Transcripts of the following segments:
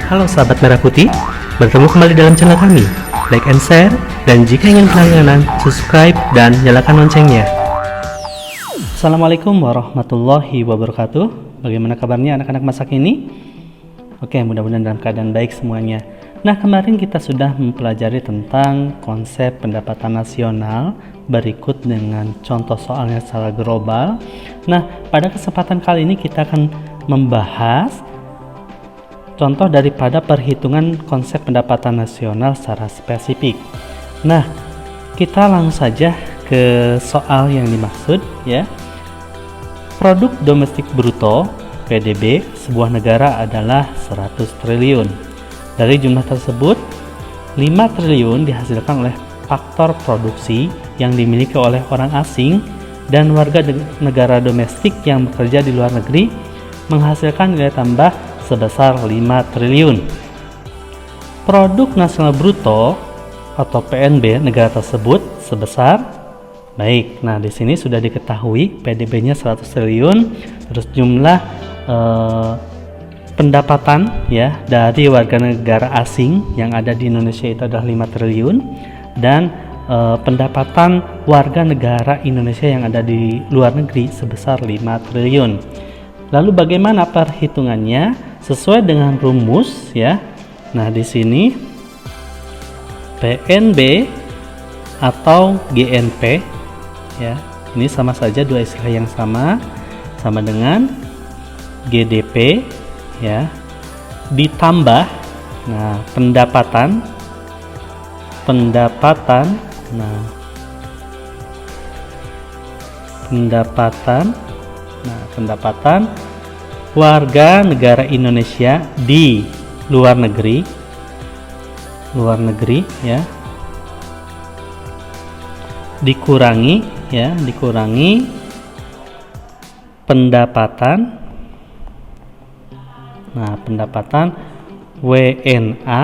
Halo sahabat Merah Putih, bertemu kembali dalam channel kami. Like and share, dan jika ingin berlangganan, subscribe dan nyalakan loncengnya. Assalamualaikum warahmatullahi wabarakatuh. Bagaimana kabarnya anak-anak masa kini? Oke, mudah-mudahan dalam keadaan baik semuanya. Nah, kemarin kita sudah mempelajari tentang konsep pendapatan nasional berikut dengan contoh soalnya secara global. Nah, pada kesempatan kali ini kita akan membahas contoh daripada perhitungan konsep pendapatan nasional secara spesifik. Nah, kita langsung saja ke soal yang dimaksud ya. Produk domestik bruto PDB sebuah negara adalah 100 triliun. Dari jumlah tersebut, 5 triliun dihasilkan oleh faktor produksi yang dimiliki oleh orang asing dan warga negara domestik yang bekerja di luar negeri menghasilkan nilai tambah sebesar 5 triliun. Produk nasional bruto atau PNB negara tersebut sebesar baik. Nah, di sini sudah diketahui PDB-nya 100 triliun, terus jumlah pendapatan ya dari warga negara asing yang ada di Indonesia itu adalah 5 triliun dan pendapatan warga negara Indonesia yang ada di luar negeri sebesar 5 triliun. Lalu bagaimana perhitungannya? Sesuai dengan rumus ya. Nah, di sini PNB atau GNP ya. Ini sama saja dua istilah yang sama dengan GDP ya. Ditambah pendapatan. Nah, pendapatan warga negara Indonesia di luar negeri ya, dikurangi pendapatan WNA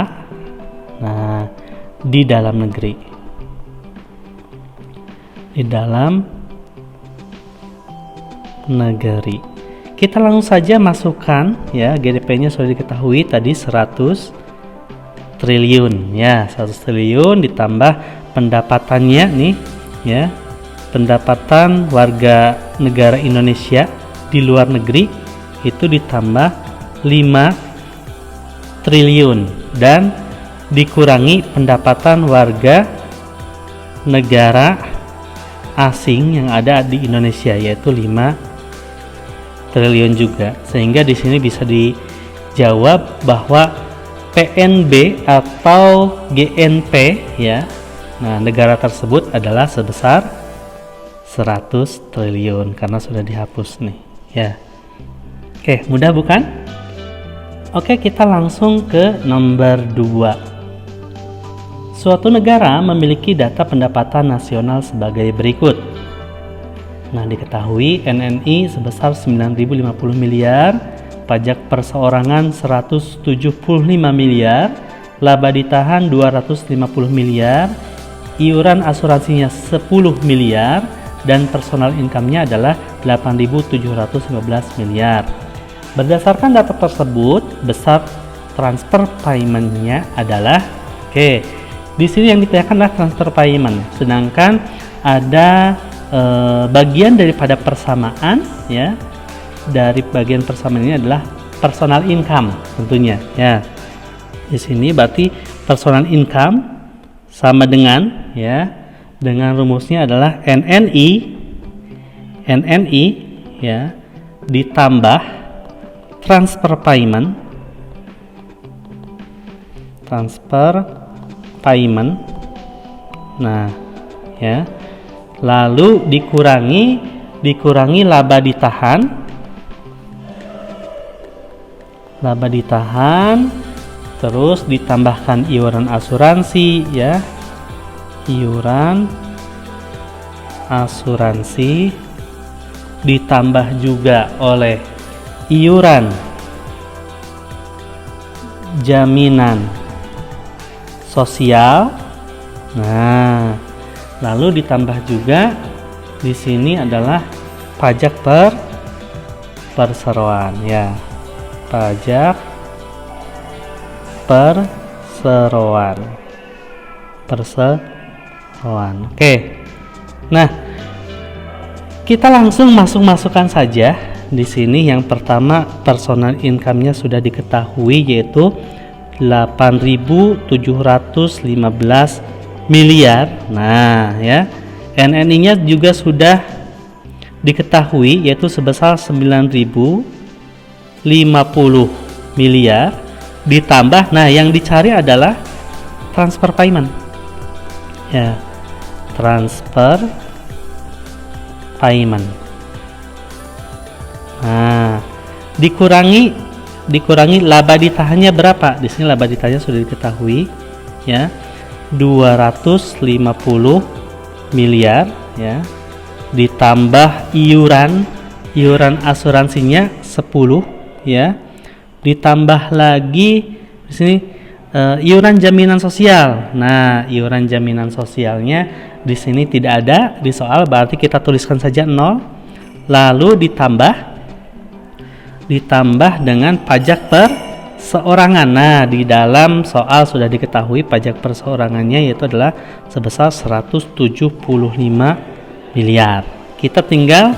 di dalam negeri, Kita langsung saja masukkan ya, GDP-nya sudah diketahui tadi 100 triliun ya, 100 triliun ditambah pendapatannya nih ya. Pendapatan warga negara Indonesia di luar negeri itu ditambah 5 triliun dan dikurangi pendapatan warga negara asing yang ada di Indonesia yaitu 5 triliun juga, sehingga di sini bisa dijawab bahwa PNB atau GNP ya, nah negara tersebut adalah sebesar 100 triliun karena sudah dihapus nih ya. Oke, mudah bukan? Oke, kita langsung ke nomor 2. Suatu negara memiliki data pendapatan nasional sebagai berikut. Nah, diketahui NNI sebesar 9.050 miliar, pajak perseorangan 175 miliar, laba ditahan 250 miliar, iuran asuransinya 10 miliar, dan personal income-nya adalah 8.715 miliar. Berdasarkan data tersebut, besar transfer payment-nya adalah di sini yang ditanyakan adalah transfer payment, sedangkan ada bagian daripada persamaan ya, dari bagian persamaan ini adalah personal income tentunya ya. Di sini berarti personal income sama dengan ya, dengan rumusnya adalah NNI ya ditambah transfer payment nah ya, lalu dikurangi laba ditahan, terus ditambahkan iuran asuransi ya, ditambah juga oleh iuran jaminan sosial. Nah, lalu ditambah juga di sini adalah pajak perseroan ya, pajak perseroan. Oke. Nah, kita langsung masukkan saja. Di sini yang pertama personal income-nya sudah diketahui, yaitu 8.715 miliar. Nah, ya. NNI-nya juga sudah diketahui, yaitu sebesar 9.050 miliar ditambah, nah yang dicari adalah transfer payment. Ya. Transfer payment. Nah, dikurangi laba ditahannya berapa? Di sini laba ditahannya sudah diketahui, ya. 250 miliar, ya. Ditambah iuran asuransinya 10, ya. Ditambah lagi di sini iuran jaminan sosial. Nah, iuran jaminan sosialnya di sini tidak ada di soal, berarti kita tuliskan saja 0. Lalu ditambah dengan pajak perseorangan. Nah, di dalam soal sudah diketahui pajak perseorangannya yaitu adalah sebesar 175 miliar. Kita tinggal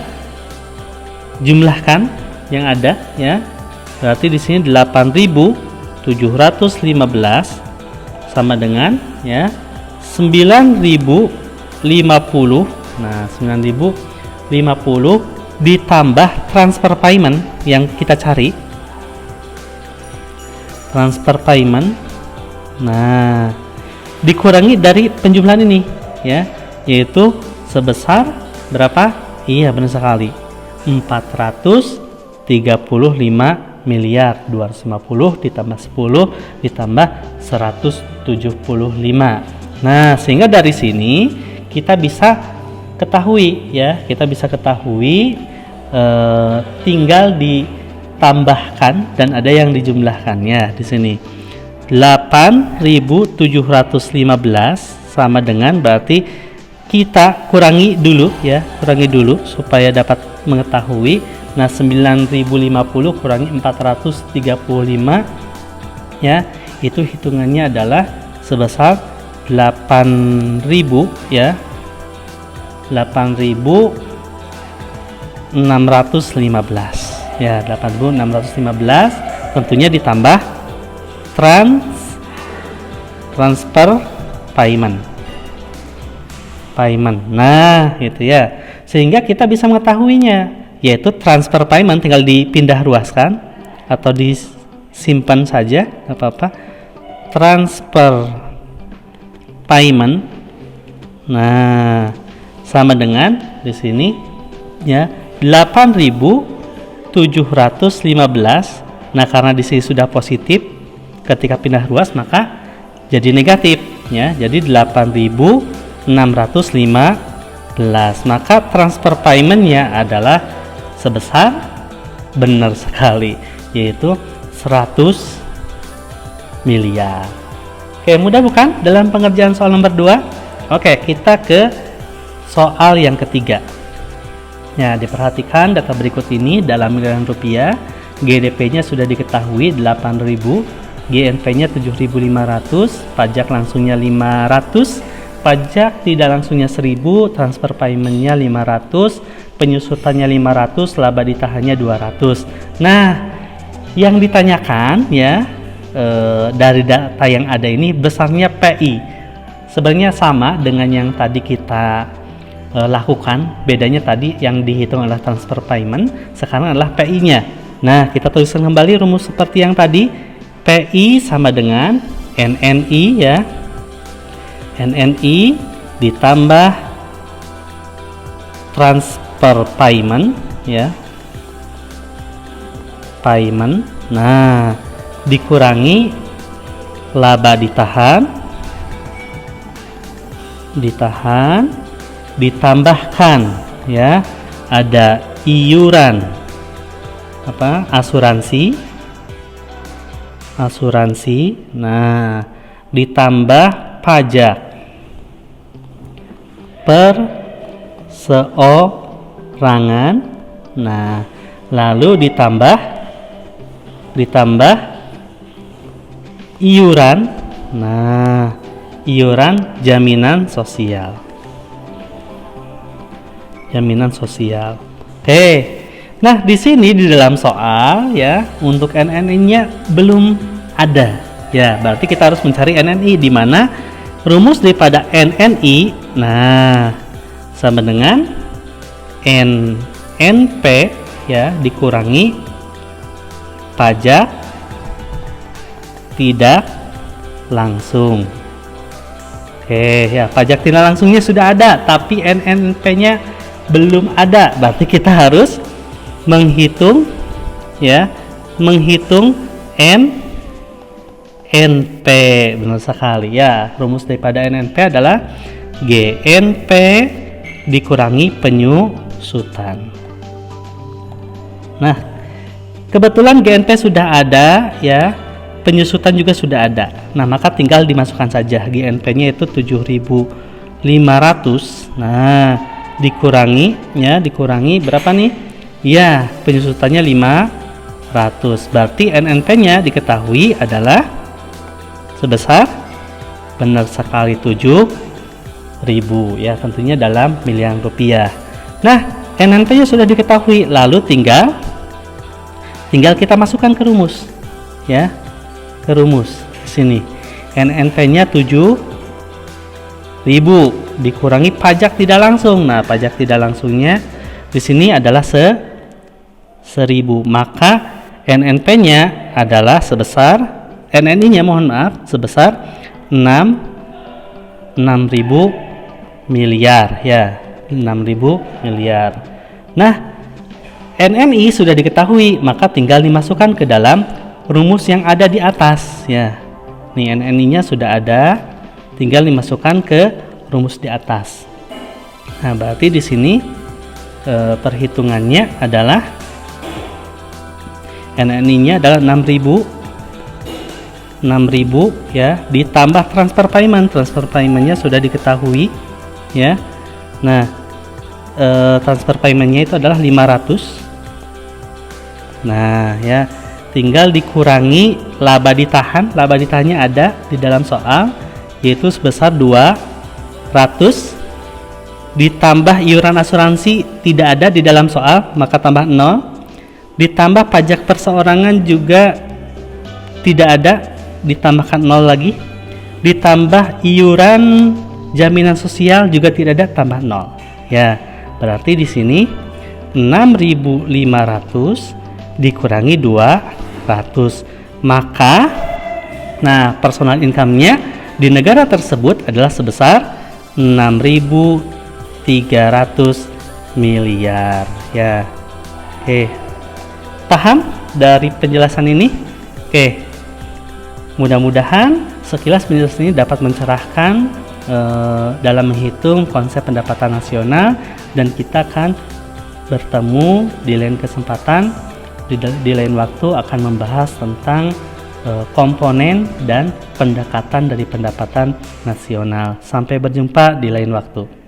jumlahkan yang ada, ya. Berarti di sini 8.715 sama dengan, ya, 9.050. Nah, 9.050 ditambah transfer payment yang kita cari. Transfer payment. Nah, dikurangi dari penjumlahan ini, ya, yaitu sebesar berapa? Iya, benar sekali. 435 miliar 250 ditambah 10 ditambah 175. Nah, sehingga dari sini kita bisa ketahui, ya, tinggal ditambahkan dan ada yang dijumlahkannya di sini. 8.715 sama dengan, berarti kita kurangi dulu supaya dapat mengetahui. Nah, 9.050 kurangi 435, ya, itu hitungannya adalah sebesar 8.000, ya, 8.615, ya, 8.615. Tentunya ditambah transfer payment. Nah, itu, ya, sehingga kita bisa mengetahuinya, yaitu transfer payment tinggal dipindah ruaskan atau disimpan saja, nggak apa-apa. Transfer payment, nah, sama dengan di sini, ya, 8.715. Nah, karena di sini sudah positif, ketika pindah ruas maka jadi negatif, ya. Jadi 8.615. Maka transfer paymentnya adalah sebesar, benar sekali, yaitu 100 miliar. Oke, mudah bukan dalam pengerjaan soal nomor 2? Oke, kita ke soal yang ketiga. Ya, diperhatikan data berikut ini dalam miliaran rupiah. GDP-nya sudah diketahui 8.000, GNP-nya 7.500, pajak langsungnya 500, pajak tidak langsungnya 1.000, transfer payment-nya 500, penyusutannya 500, laba ditahannya 200. Nah, yang ditanyakan, ya, dari data yang ada ini besarnya PI. Sebenarnya sama dengan yang tadi kita lakukan, bedanya tadi yang dihitung adalah transfer payment, sekarang adalah PI-nya. Nah, kita tuliskan kembali rumus seperti yang tadi. PI sama dengan NNI, ya, NNI ditambah transfer payment, ya, payment. Nah, dikurangi laba ditahan, ditambahkan, ya, ada iuran asuransi. Nah, ditambah pajak perseorangan. Nah, lalu ditambah iuran. Nah, iuran jaminan sosial. Jaminan sosial. Oke. Nah, di sini di dalam soal ya, untuk NNI-nya belum ada. Ya, berarti kita harus mencari NNI, di mana rumus daripada NNI sama dengan NNP ya dikurangi pajak tidak langsung. Oke ya, pajak tidak langsungnya sudah ada, tapi NNP-nya belum ada. Berarti kita harus menghitung NNP. Benar sekali ya. Rumus daripada NNP adalah GNP dikurangi penyusutan. Nah, kebetulan GNP sudah ada ya, penyusutan juga sudah ada. Nah, maka tinggal dimasukkan saja. GNP-nya itu 7.500. Nah, dikurangi berapa nih? Ya, penyusutannya 500. Berarti NNP-nya diketahui adalah sebesar, benar sekali, 7.000 ya, tentunya dalam miliar rupiah. Nah, NNP-nya sudah diketahui, lalu tinggal kita masukkan ke rumus ya. Ke rumus di sini NNP-nya 7.000 dikurangi pajak tidak langsung. Nah, pajak tidak langsungnya di sini adalah 1.000, maka NNP-nya adalah sebesar, NNI-nya mohon maaf, sebesar 6.000 miliar ya, 6.000 miliar. Nah, NNI sudah diketahui, maka tinggal dimasukkan ke dalam rumus yang ada di atas ya. Nih, NNI-nya sudah ada, tinggal dimasukkan ke rumus di atas. Nah, berarti di sini perhitungannya adalah NNI-nya adalah 6.000 ya, ditambah transfer payment. Transfer payment-nya sudah diketahui ya. Nah, transfer payment-nya itu adalah 500. Nah, ya, tinggal dikurangi laba ditahan. Laba ditahannya ada di dalam soal, yaitu sebesar 200, ditambah iuran asuransi tidak ada di dalam soal, maka tambah 0, ditambah pajak perseorangan juga tidak ada, ditambahkan 0 lagi, ditambah iuran jaminan sosial juga tidak ada, tambah 0 ya. Berarti di sini 6.500 dikurangi 200, maka nah, personal income-nya di negara tersebut adalah sebesar 6.300 miliar ya. Oke, paham dari penjelasan ini? Oke, mudah-mudahan sekilas penjelasan ini dapat mencerahkan dalam menghitung konsep pendapatan nasional, dan kita akan bertemu di lain kesempatan, di lain waktu akan membahas tentang komponen dan pendekatan dari pendapatan nasional. Sampai berjumpa di lain waktu.